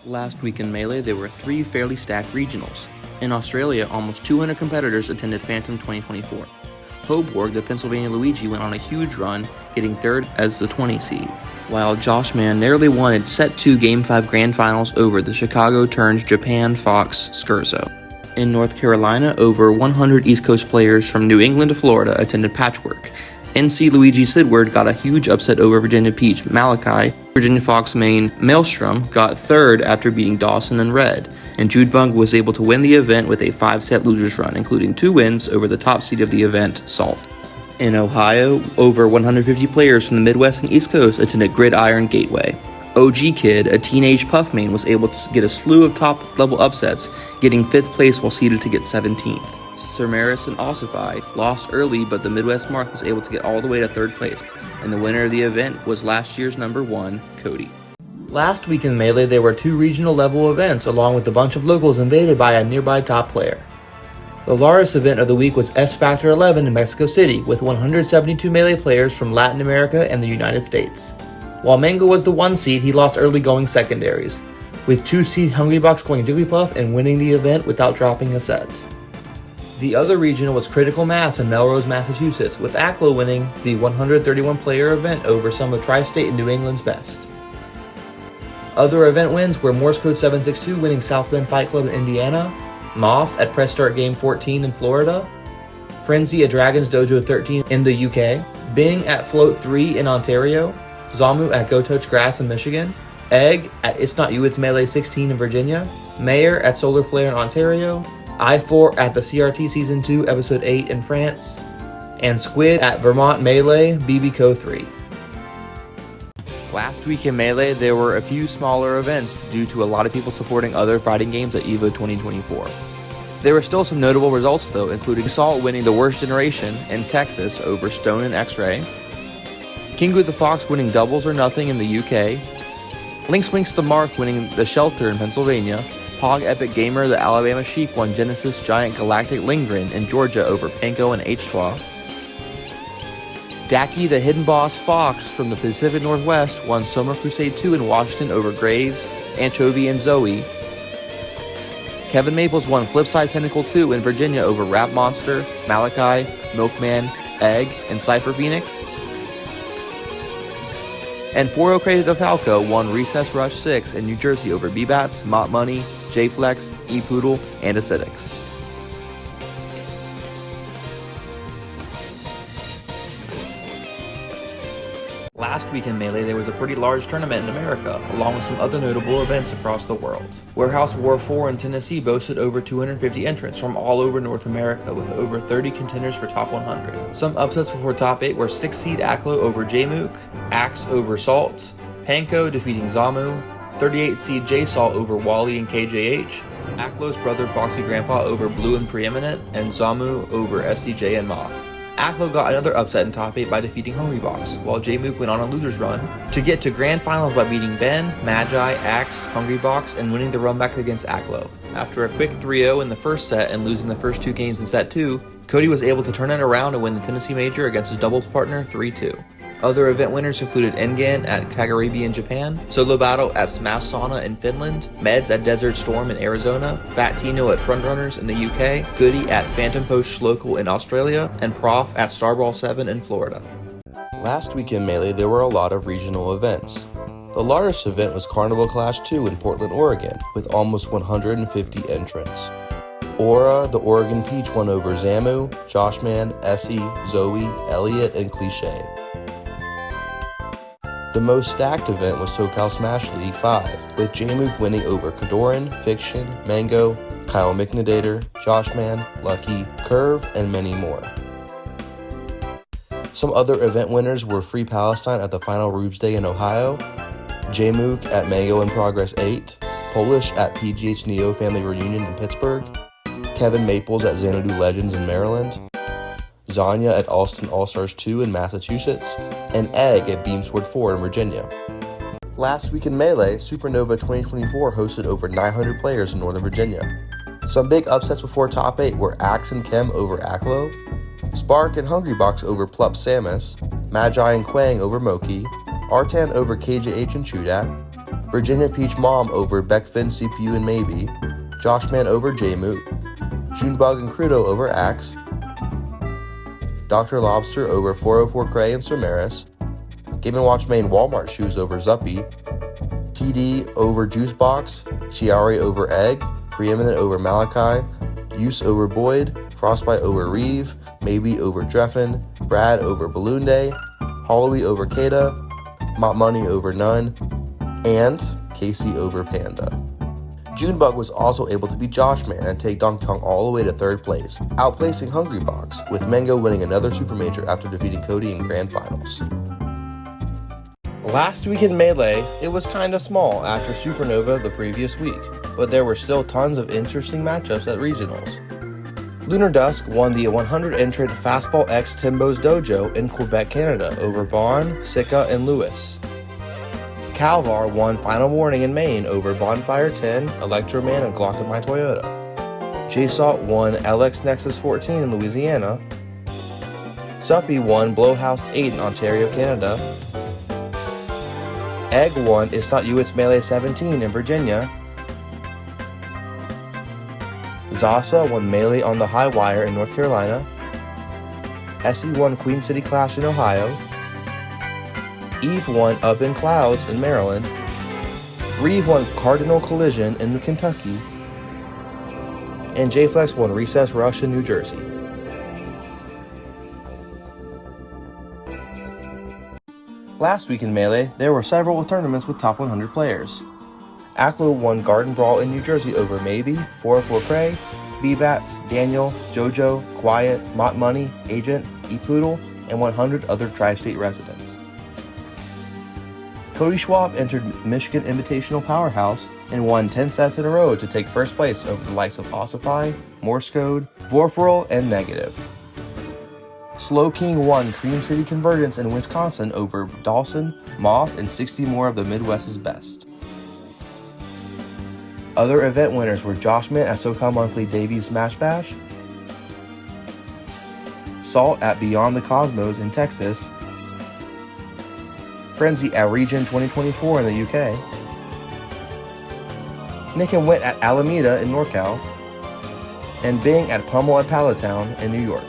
Last week in Melee, there were 3 fairly stacked regionals. In Australia, almost 200 competitors attended Phantom 2024. Hoborg, the Pennsylvania Luigi, went on a huge run, getting 3rd as the 20 seed, while Joshman narrowly won Set 2 Game 5 Grand Finals over the Chicago turns Japan Fox Scherzo. In North Carolina, over 100 East Coast players from New England to Florida attended Patchwork. NC Luigi Sidward got a huge upset over Virginia Peach Malachi. Virginia Fox main Maelstrom got 3rd after beating Dawson and Red, and Jude Bung was able to win the event with a 5-set losers run, including 2 wins over the top seed of the event, Salt. In Ohio, over 150 players from the Midwest and East Coast attended Gridiron Gateway. OG Kid, a teenage Puff main, was able to get a slew of top-level upsets, getting 5th place while seeded to get 17th. Sermaris and Ossify lost early, but the Midwest Mark was able to get all the way to 3rd place, and the winner of the event was last year's number 1, Cody. Last week in Melee, there were 2 regional level events, along with a bunch of locals invaded by a nearby top player. The largest event of the week was S Factor 11 in Mexico City, with 172 Melee players from Latin America and the United States. While Mango was the 1 seed, he lost early going secondaries, with 2 seed Hungrybox going Jigglypuff and winning the event without dropping a set. The other regional was Critical Mass in Melrose, Massachusetts, with Aklo winning the 131-player event over some of Tri-State and New England's best. Other event wins were Morse Code 762 winning South Bend Fight Club in Indiana, Moth at Press Start Game 14 in Florida, Frenzy at Dragon's Dojo 13 in the UK, Bing at Float 3 in Ontario, Zamu at Go Touch Grass in Michigan, Egg at It's Not You It's Melee 16 in Virginia, Mayor at Solar Flare in Ontario, I4 at the CRT Season 2 Episode 8 in France, and Squid at Vermont Melee BBCO 3. Last week in Melee, there were a few smaller events due to a lot of people supporting other fighting games at EVO 2024. There were still some notable results though, including Salt winning the Worst Generation in Texas over Stone and X-Ray, Kingo the Fox winning Doubles or Nothing in the UK, Lynx Winks the Mark winning The Shelter in Pennsylvania, Pog Epic Gamer the Alabama Sheik won Genesis Giant Galactic Lingren in Georgia over Panko and H-Twa, Daki the Hidden Boss Fox from the Pacific Northwest won Summer Crusade 2 in Washington over Graves, Anchovy, and Zoe, Kevin Maples won Flipside Pinnacle 2 in Virginia over Rap Monster, Malachi, Milkman, Egg, and Cypher Phoenix, and 4-0 Crazy the Falco won Recess Rush 6 in New Jersey over B-Bats, Mott Money, J-Flex, E-Poodle, and Acidics. Last week in Melee, there was a pretty large tournament in America, along with some other notable events across the world. Warehouse War 4 in Tennessee boasted over 250 entrants from all over North America, with over 30 contenders for top 100. Some upsets before top 8 were 6 seed Aklo over Jmook, Axe over Salt, Panko defeating Zamu, 38 seed J-Salt over Wally and KJH, Aklo's brother Foxy Grandpa over Blue and Preeminent, and Zamu over SCJ and Moth. Aklo got another upset in top 8 by defeating Hungrybox, while Jmook went on a loser's run to get to grand finals by beating Ben, Magi, Axe, Hungrybox, and winning the run back against Aklo. After a quick 3-0 in the first set and losing the first 2 games in set 2, Cody was able to turn it around and win the Tennessee Major against his doubles partner 3-2. Other event winners included Engan at Kagurabi in Japan, Solo Battle at Smash Sauna in Finland, Meds at Desert Storm in Arizona, Fat Tino at Frontrunners in the UK, Goody at Phantom Post Local in Australia, and Prof at Starball 7 in Florida. Last week in Melee, there were a lot of regional events. The largest event was Carnival Clash 2 in Portland, Oregon, with almost 150 entrants. Aura, the Oregon Peach, won over Zamu, Joshman, Essie, Zoe, Elliot, and Cliché. The most stacked event was SoCal Smash League 5, with Jmook winning over Kadoran, Fiction, Mango, Kyle McNadator, Joshman, Lucky, Curve, and many more. Some other event winners were Free Palestine at the final Rubes Day in Ohio, Jmook at Mango in Progress 8, Polish at PGH Neo Family Reunion in Pittsburgh, Kevin Maples at Xanadu Legends in Maryland, Zanya at Alston All-Stars 2 in Massachusetts, and Egg at Beamsword 4 in Virginia. Last week in Melee, Supernova 2024 hosted over 900 players in Northern Virginia. Some big upsets before top 8 were Axe and Chem over Aklo, Spark and Hungrybox over Plup Samus, Magi and Quang over Moki, Artan over KJH and Chudat, Virginia Peach Mom over Beckfin, CPU, and Maybe. Joshman over Jmoot. Junebug and Crudo over Axe. Dr. Lobster over 404 Cray and Sir Maris. Game & Watch main Walmart Shoes over Zuppy. TD over Juicebox. Chiari over Egg. Preeminent over Malachi. Use over Boyd. Frostbite over Reeve. Maybe over Dreffin. Brad over Balloon Day. Holloway over Kada. Mop Money over None. And Casey over Panda. Junebug was also able to beat Joshman and take Donkey Kong all the way to 3rd place, outplacing Hungrybox, with Mango winning another Super Major after defeating Cody in Grand Finals. Last week in Melee, it was kinda small after Supernova the previous week, but there were still tons of interesting matchups at Regionals. Lunar Dusk won the 100-entrant Fastball X Timbo's Dojo in Quebec, Canada over Bon, Sika, and Lewis. Calvar won Final Warning in Maine over Bonfire 10, Electroman, and Glock in My Toyota. J-Salt won LX Nexus 14 in Louisiana. Suppy won Blowhouse 8 in Ontario, Canada. Egg won It's Not You, It's Melee 17 in Virginia. Zasa won Melee on the High Wire in North Carolina. Essie won Queen City Clash in Ohio. Eve won Up in Clouds in Maryland. Reeve won Cardinal Collision in Kentucky. And J-Flex won Recess Rush in New Jersey. Last week in Melee, there were several tournaments with top 100 players. Aklo won Garden Brawl in New Jersey over Maybe, 404 Cray, B-Bats, Daniel, Jojo, Quiet, Mott Money, Agent, E-Poodle, and 100 other tri-state residents. Cody Schwab entered Michigan Invitational Powerhouse and won 10 sets in a row to take 1st place over the likes of Ossify, Morse Code, Vorpal, and Negative. Slow King won Cream City Convergence in Wisconsin over Dawson, Moth, and 60 more of the Midwest's best. Other event winners were Joshman at SoCal Monthly Davies Smash Bash, Salt at Beyond the Cosmos in Texas, Frenzy at Region 2024 in the UK, Nick and Wit at Alameda in NorCal, and Bing at Pummel at Palatown in New York.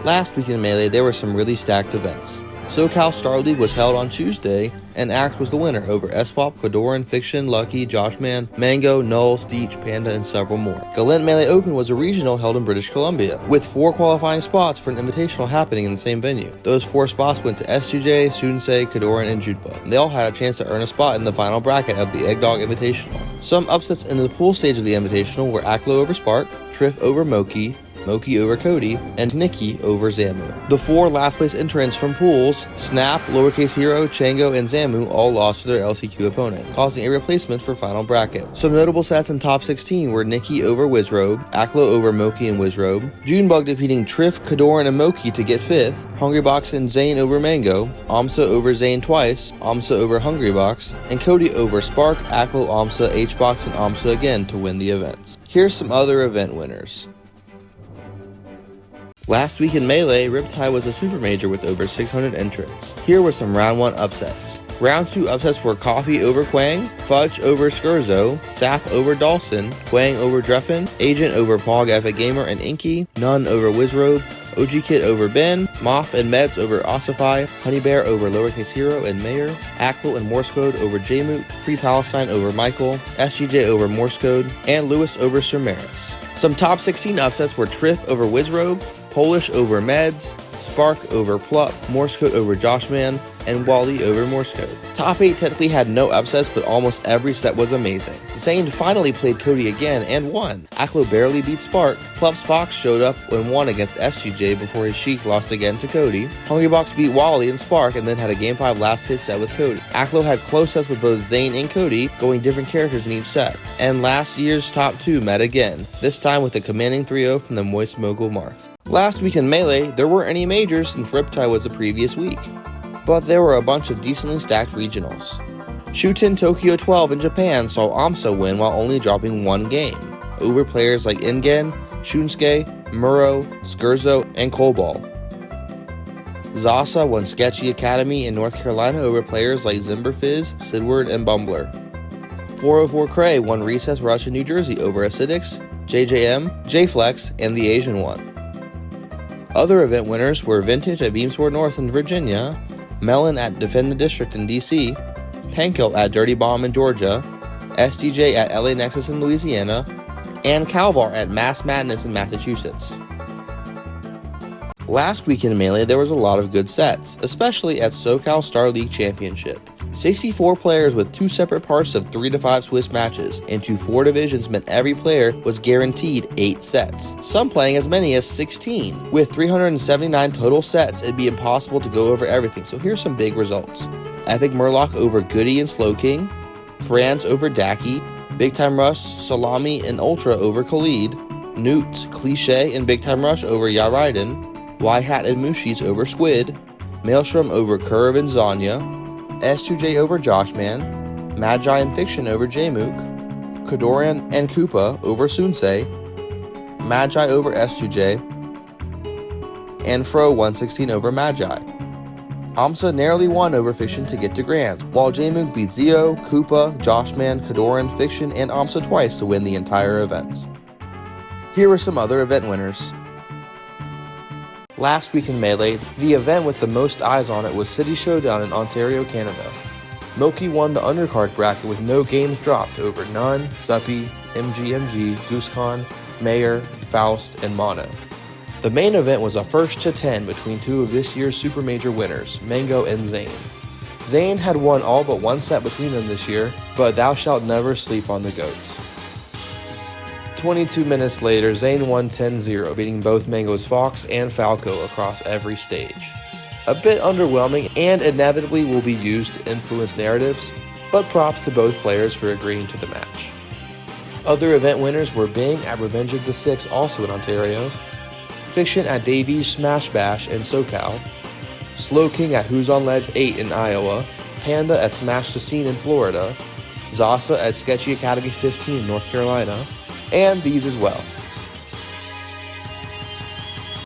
Last week in Melee, there were some really stacked events. SoCal Star League was held on Tuesday, and Axe was the winner over S-Wop, Kodoran, Fiction, Lucky, Joshman, Mango, Null, Steech, Panda, and several more. Galent Melee Open was a regional held in British Columbia, with 4 qualifying spots for an invitational happening in the same venue. Those 4 spots went to SGJ, Sunsei, Kodoran, and Junebug. They all had a chance to earn a spot in the final bracket of the Eggdog Invitational. Some upsets in the pool stage of the Invitational were Aklo over Spark, Triff over Moki, Moki over Cody, and Nikki over Zamu. The 4 last place entrants from pools, Snap, Lowercase Hero, Chango, and Zamu all lost to their LCQ opponent, causing a replacement for final bracket. Some notable sets in top 16 were Nikki over Wizrobe, Aklo over Moki and Wizrobe, Junebug defeating Triff, Kodoran, and Moki to get 5th, Hungrybox and Zane over Mango, Amsa over Zane twice, Amsa over Hungrybox, and Cody over Spark, Aklo, Amsa, Hbox, and Amsa again to win the event. Here's some other event winners. Last week in Melee, Riptide was a super major with over 600 entrants. Here were some round 1 upsets. Round 2 upsets were Coffee over Quang, Fudge over Skurzo, Sap over Dawson, Quang over Dreffin, Agent over Pog Epic Gamer and Inky, None over Wizrobe, OG Kit over Ben, Moth and Meds over Ossify, Honey Bear over Lowercase Hero and Mayor, Aklo and Morse Code over Jmoot, Free Palestine over Michael, SGJ over Morse Code, and Lewis over Sir Maris. Some top 16 upsets were Triff over Wizrobe, Polish over Meds, Spark over Plup, Morse Code over Joshman, and Wally over Morse Code. Top 8 technically had no upsets, but almost every set was amazing. Zane finally played Cody again and won. Aklo barely beat Spark. Plup's Fox showed up and won against SGJ before his Sheik lost again to Cody. Hungrybox beat Wally and Spark and then had a Game 5 last hit set with Cody. Aklo had close sets with both Zane and Cody, going different characters in each set. And last year's top 2 met again, this time with a commanding 3-0 from the Moist Mogul Marth. Last week in Melee, there weren't any majors since Riptide was the previous week, but there were a bunch of decently stacked regionals. Shuten Tokyo 12 in Japan saw Amsa win while only dropping 1 game, over players like Ingen, Shunsuke, Muro, Skurzo, and Cobalt. Zasa won Sketchy Academy in North Carolina over players like Zimberfizz, Sidward, and Bumbler. 404 Cray won Recess Rush in New Jersey over Acidics, JJM, JFlex, and the Asian one. Other event winners were Vintage at Beamsport North in Virginia, Melon at Defend the District in DC, Panko at Dirty Bomb in Georgia, SDJ at LA Nexus in Louisiana, and Calvar at Mass Madness in Massachusetts. Last weekend in Melee, there was a lot of good sets, especially at SoCal Star League Championship. 64 players with 2 separate parts of 3 to 5 Swiss matches into 4 divisions meant every player was guaranteed 8 sets, some playing as many as 16. With 379 total sets, it'd be impossible to go over everything, so here's some big results. Epic Murloc over Goody and Slow King, Franz over Daki, Big Time Rush, Salami and Ultra over Khalid, Newt, Cliche and Big Time Rush over Yaraiden, Y-Hat and Mushis over Squid, Maelstrom over Curve and Zanya, S2J over Joshman, Magi and Fiction over Jmook, Kodorian and Koopa over Sunsei, Magi over S2J, and Fro 116 over Magi. Amsa narrowly won over Fiction to get to Grands, while Jmook beat Zio, Koopa, Joshman, Kodorian, Fiction, and Amsa twice to win the entire event. Here are some other event winners. Last week in Melee, the event with the most eyes on it was City Showdown in Ontario, Canada. Milky won the undercard bracket with no games dropped over Nun, Suppy, MGMG, GooseCon, Mayor, Faust, and Mono. The main event was a 1st to 10 between 2 of this year's Super Major winners, Mango and Zane. Zane had won all but 1 set between them this year, but thou shalt never sleep on the goats. 22 minutes later, Zane won 10-0, beating both Mango's Fox and Falco across every stage. A bit underwhelming and inevitably will be used to influence narratives, but props to both players for agreeing to the match. Other event winners were Bing at Revenge of the Six, also in Ontario, Fiction at Davies Smash Bash in SoCal, Slow King at Who's on Ledge 8 in Iowa, Panda at Smash the Scene in Florida, Zasa at Sketchy Academy 15 in North Carolina, and these as well.